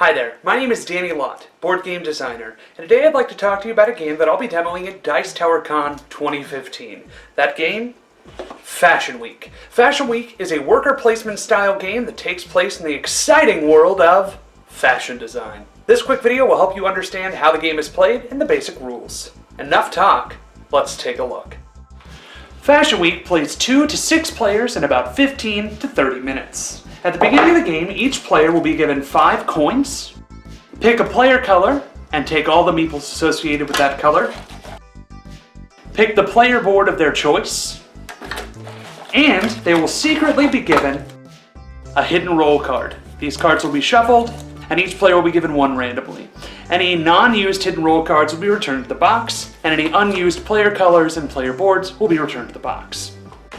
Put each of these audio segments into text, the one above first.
Hi there, my name is Danny Lott, board game designer, and today I'd like to talk to you about a game that I'll be demoing at Dice Tower Con 2015. That game? Fashion Week. Fashion Week is a worker placement style game that takes place in the exciting world of fashion design. This quick video will help you understand how the game is played and the basic rules. Enough talk, let's take a look. Fashion Week plays 2 to 6 players in about 15 to 30 minutes. At the beginning of the game, each player will be given 5 coins, pick a player color, and take all the meeples associated with that color, pick the player board of their choice, and they will secretly be given a hidden roll card. These cards will be shuffled, and each player will be given one randomly. Any non-used hidden roll cards will be returned to the box, and any unused player colors and player boards will be returned to the box.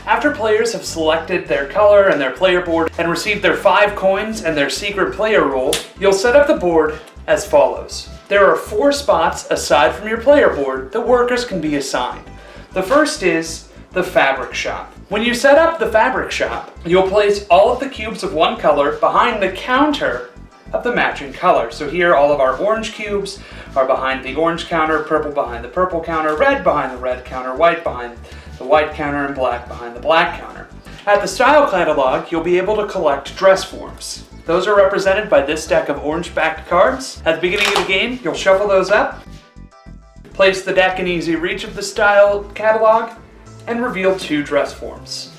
After players have selected their color and their player board and received their 5 coins and their secret player roll, you'll set up the board as follows. There are 4 spots aside from your player board that workers can be assigned. The first is the fabric shop. When you set up the fabric shop, you'll place all of the cubes of one color behind the counter of the matching color. So here all of our orange cubes are behind the orange counter, purple behind the purple counter, red behind the red counter, white behind the white counter, and black behind the black counter. At the style catalog, you'll be able to collect dress forms. Those are represented by this deck of orange-backed cards. At the beginning of the game, you'll shuffle those up, place the deck in easy reach of the style catalog, and reveal 2 dress forms.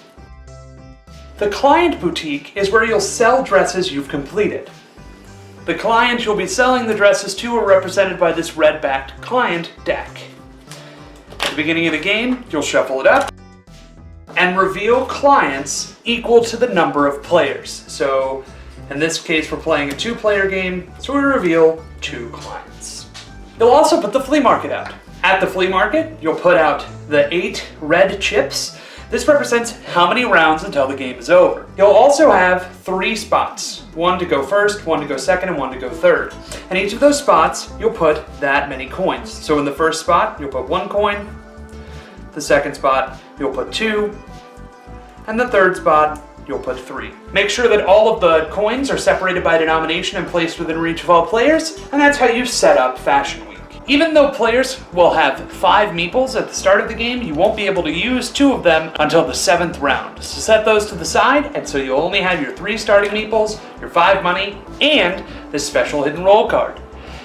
The client boutique is where you'll sell dresses you've completed. The client you'll be selling the dresses to are represented by this red-backed client deck. At the beginning of the game, you'll shuffle it up and reveal clients equal to the number of players. So in this case, we're playing a 2-player game, so we reveal 2 clients. You'll also put the flea market out. At the flea market, you'll put out the 8 red chips. This represents how many rounds until the game is over. You'll also have 3 spots. 1 to go first, 1 to go second, and 1 to go third. And each of those spots, you'll put that many coins. So in the first spot, you'll put 1 coin. The second spot, you'll put 2. And the third spot, you'll put 3. Make sure that all of the coins are separated by denomination and placed within reach of all players, and that's how you set up Fashion Week. Even though players will have 5 meeples at the start of the game, you won't be able to use 2 of them until the 7th round. So set those to the side, and so you'll only have your 3 starting meeples, your 5 money, and this special hidden roll card.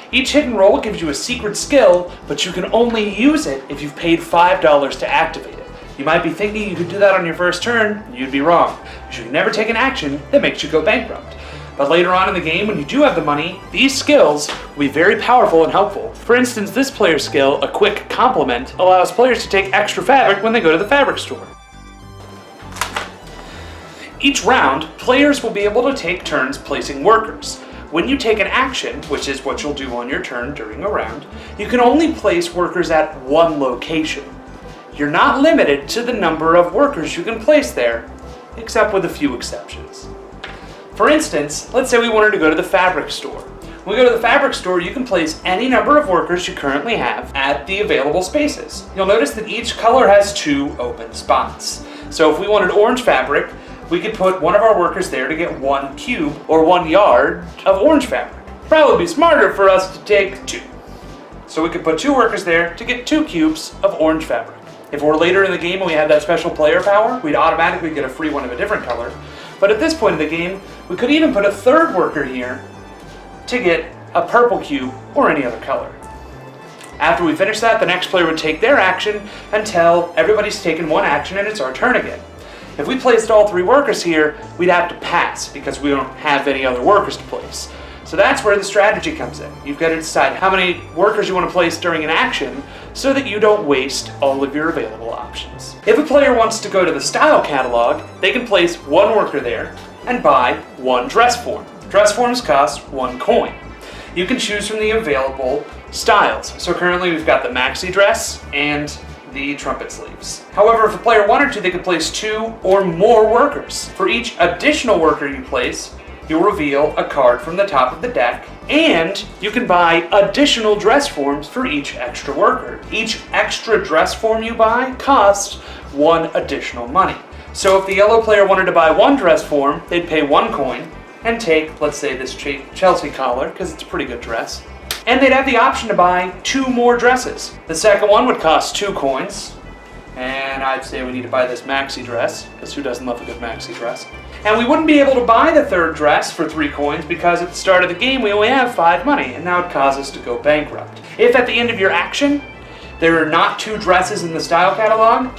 Each hidden roll gives you a secret skill, but you can only use it if you've paid $5 to activate it. You might be thinking you could do that on your first turn, and you'd be wrong. You should never take an action that makes you go bankrupt. But later on in the game, when you do have the money, these skills will be very powerful and helpful. For instance, this player's skill, a quick compliment, allows players to take extra fabric when they go to the fabric store. Each round, players will be able to take turns placing workers. When you take an action, which is what you'll do on your turn during a round, you can only place workers at one location. You're not limited to the number of workers you can place there, except with a few exceptions. For instance, let's say we wanted to go to the fabric store. When we go to the fabric store, you can place any number of workers you currently have at the available spaces. You'll notice that each color has 2 open spots. So if we wanted orange fabric, we could put one of our workers there to get 1 cube or 1 yard of orange fabric. Probably be smarter for us to take 2. So we could put 2 workers there to get 2 cubes of orange fabric. If we're later in the game and we have that special player power, we'd automatically get a free one of a different color. But at this point in the game, we could even put a 3rd worker here to get a purple cube or any other color. After we finish that, the next player would take their action until everybody's taken 1 action and it's our turn again. If we placed all 3 workers here, we'd have to pass because we don't have any other workers to place. So that's where the strategy comes in. You've got to decide how many workers you want to place during an action so that you don't waste all of your available options. If a player wants to go to the style catalog, they can place 1 worker there and buy 1 dress form. Dress forms cost 1 coin. You can choose from the available styles. So currently we've got the maxi dress and the trumpet sleeves. However, if a player wanted to, they could place 2 or more workers. For each additional worker you place, you'll reveal a card from the top of the deck, and you can buy additional dress forms for each extra worker. Each extra dress form you buy costs 1 additional money. So if the yellow player wanted to buy 1 dress form, they'd pay 1 coin, and take, let's say, this Chelsea collar, because it's a pretty good dress. And they'd have the option to buy 2 more dresses. The second one would cost 2 coins. And I'd say we need to buy this maxi dress, because who doesn't love a good maxi dress? And we wouldn't be able to buy the third dress for 3 coins because at the start of the game we only have 5 money, and that would cause us to go bankrupt. If at the end of your action there are not 2 dresses in the style catalog,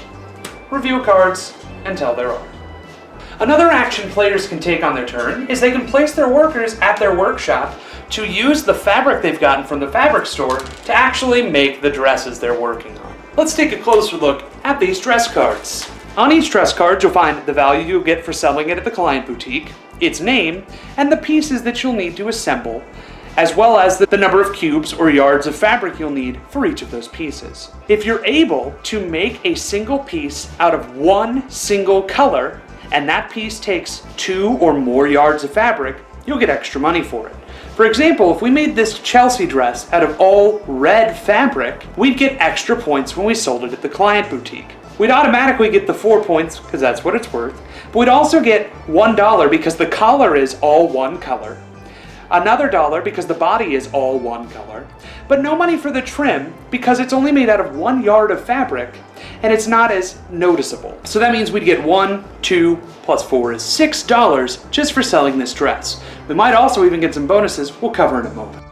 review cards until there are. Another action players can take on their turn is they can place their workers at their workshop to use the fabric they've gotten from the fabric store to actually make the dresses they're working on. Let's take a closer look at these dress cards. On each dress card, you'll find the value you'll get for selling it at the client boutique, its name, and the pieces that you'll need to assemble, as well as the number of cubes or yards of fabric you'll need for each of those pieces. If you're able to make a single piece out of one single color, and that piece takes 2 or more yards of fabric, you'll get extra money for it. For example, if we made this Chelsea dress out of all red fabric, we'd get extra points when we sold it at the client boutique. We'd automatically get the 4 points, because that's what it's worth, but we'd also get $1 because the collar is all one color, another $1 because the body is all one color, but no money for the trim because it's only made out of 1 yard of fabric and it's not as noticeable. So that means we'd get 1, 2, plus 4 is $6 just for selling this dress. We might also even get some bonuses we'll cover in a moment.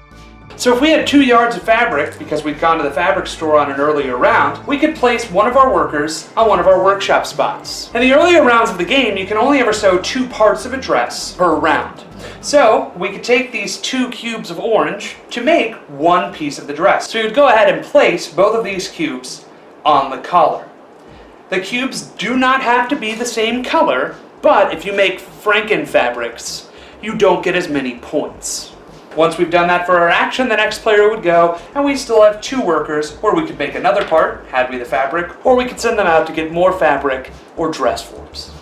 So if we had 2 yards of fabric, because we'd gone to the fabric store on an earlier round, we could place one of our workers on one of our workshop spots. In the earlier rounds of the game, you can only ever sew 2 parts of a dress per round. So we could take these 2 cubes of orange to make 1 piece of the dress. So you'd go ahead and place both of these cubes on the collar. The cubes do not have to be the same color, but if you make Franken fabrics, you don't get as many points. Once we've done that for our action, the next player would go, and we still have 2 workers, where we could make another part, had we the fabric, or we could send them out to get more fabric or dress forms.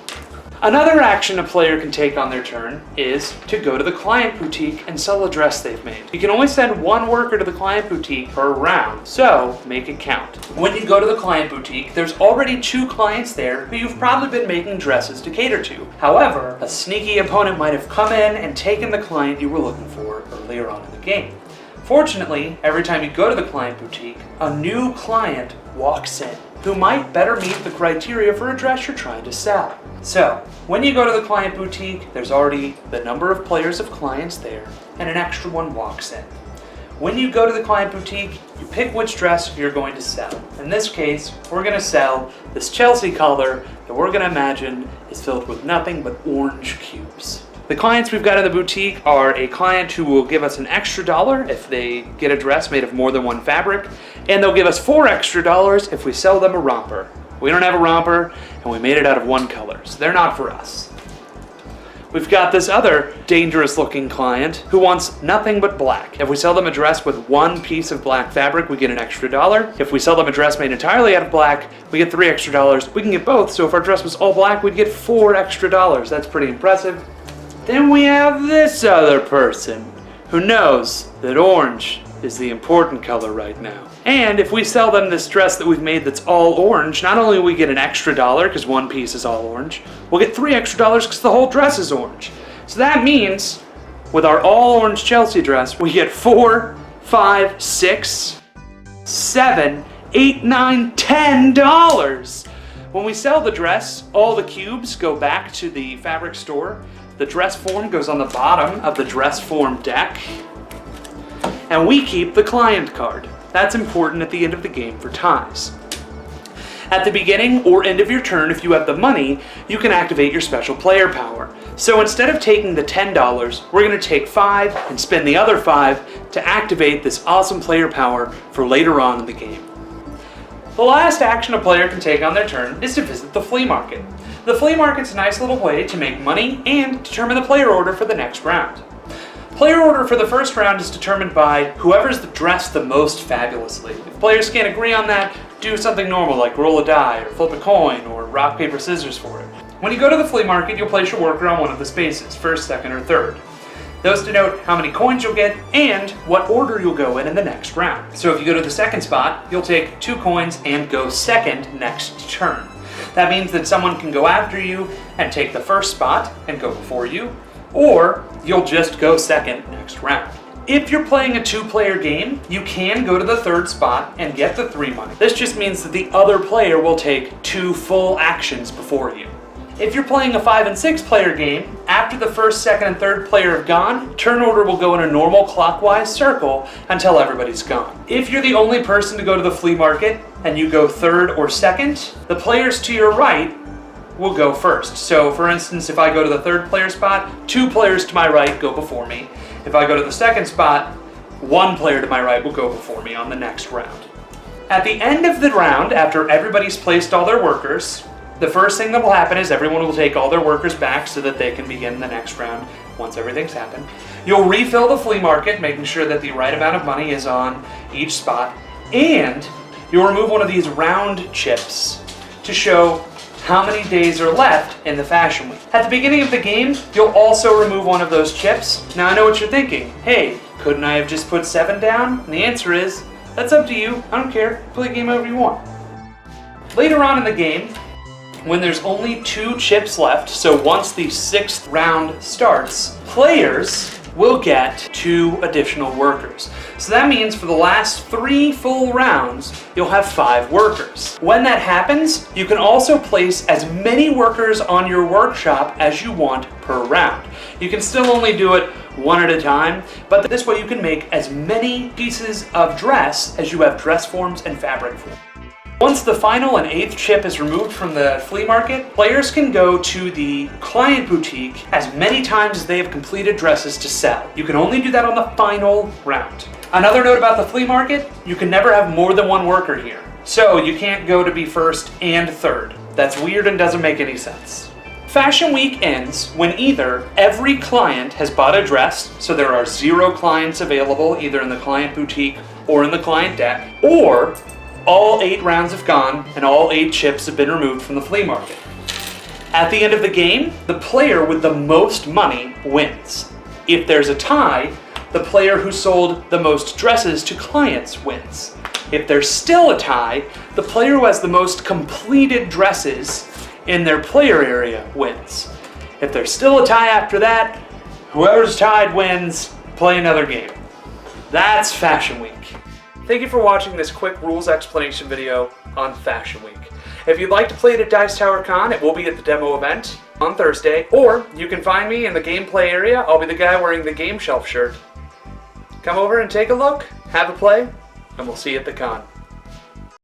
Another action a player can take on their turn is to go to the client boutique and sell a dress they've made. You can only send 1 worker to the client boutique per round, so make it count. When you go to the client boutique, there's already 2 clients there who you've probably been making dresses to cater to. However, a sneaky opponent might have come in and taken the client you were looking for earlier on in the game. Fortunately, every time you go to the client boutique, a new client walks in who might better meet the criteria for a dress you're trying to sell. So, when you go to the client boutique, there's already the number of players of clients there, and an extra one walks in. When you go to the client boutique, you pick which dress you're going to sell. In this case, we're going to sell this Chelsea collar that we're going to imagine is filled with nothing but orange cubes. The clients we've got in the boutique are a client who will give us an extra $1 if they get a dress made of more than 1 fabric, and they'll give us 4 extra dollars if we sell them a romper. We don't have a romper, and we made it out of 1 color, so they're not for us. We've got this other dangerous looking client who wants nothing but black. If we sell them a dress with 1 piece of black fabric, we get an extra $1. If we sell them a dress made entirely out of black, we get 3 extra dollars. We can get both, so if our dress was all black, we'd get 4 extra dollars. That's pretty impressive. Then we have this other person who knows that orange is the important color right now. And if we sell them this dress that we've made that's all orange, not only will we get an extra $1 because 1 piece is all orange, we'll get 3 extra dollars because the whole dress is orange. So that means with our all orange Chelsea dress, we get 4, 5, 6, 7, 8, 9, $10. When we sell the dress, all the cubes go back to the fabric store. The dress form goes on the bottom of the dress form deck, and we keep the client card. That's important at the end of the game for ties. At the beginning or end of your turn, if you have the money, you can activate your special player power. So instead of taking the $10, we're going to take 5 and spend the other 5 to activate this awesome player power for later on in the game. The last action a player can take on their turn is to visit the flea market. The flea market's a nice little way to make money and determine the player order for the next round. Player order for the first round is determined by whoever's dressed the most fabulously. If players can't agree on that, do something normal like roll a die or flip a coin or rock, paper, scissors for it. When you go to the flea market, you'll place your worker on one of the spaces, first, second, or third. Those denote how many coins you'll get and what order you'll go in the next round. So if you go to the second spot, you'll take 2 coins and go second next turn. That means that someone can go after you and take the first spot and go before you, or you'll just go second next round. If you're playing a 2-player game, you can go to the 3rd spot and get the 3 money. This just means that the other player will take 2 full actions before you. If you're playing a 5 and 6-player game, after the 1st, 2nd, and 3rd player have gone, turn order will go in a normal clockwise circle until everybody's gone. If you're the only person to go to the flea market and you go 3rd or 2nd, the players to your right will go 1st. So for instance, if I go to the 3rd player spot, 2 players to my right go before me. If I go to the 2nd spot, 1 player to my right will go before me on the next round. At the end of the round, after everybody's placed all their workers, the first thing that will happen is everyone will take all their workers back so that they can begin the next round once everything's happened. You'll refill the flea market, making sure that the right amount of money is on each spot, and you'll remove one of these round chips to show how many days are left in the Fashion Week. At the beginning of the game, you'll also remove one of those chips. Now I know what you're thinking. Hey, couldn't I have just put 7 down? And the answer is, that's up to you. I don't care. Play the game however you want. Later on in the game, when there's only 2 chips left, so once the 6th round starts, players will get 2 additional workers. So that means for the last 3 full rounds, you'll have 5 workers. When that happens, you can also place as many workers on your workshop as you want per round. You can still only do it 1 at a time, but this way you can make as many pieces of dress as you have dress forms and fabric forms. Once the final and 8th chip is removed from the flea market, players can go to the client boutique as many times as they have completed dresses to sell. You can only do that on the final round. Another note about the flea market, you can never have more than 1 worker here. So you can't go to be 1st and 3rd. That's weird and doesn't make any sense. Fashion Week ends when either every client has bought a dress, so there are 0 clients available either in the client boutique or in the client deck, or all 8 rounds have gone and all 8 chips have been removed from the flea market. At the end of the game, the player with the most money wins. If there's a tie, the player who sold the most dresses to clients wins. If there's still a tie, the player who has the most completed dresses in their player area wins. If there's still a tie after that, whoever's tied wins. Play another game. That's Fashion Week. Thank you for watching this quick rules explanation video on Fashion Week. If you'd like to play it at Dice Tower Con, it will be at the demo event on Thursday, or you can find me in the gameplay area. I'll be the guy wearing the Game Shelf shirt. Come over and take a look, have a play, and we'll see you at the con.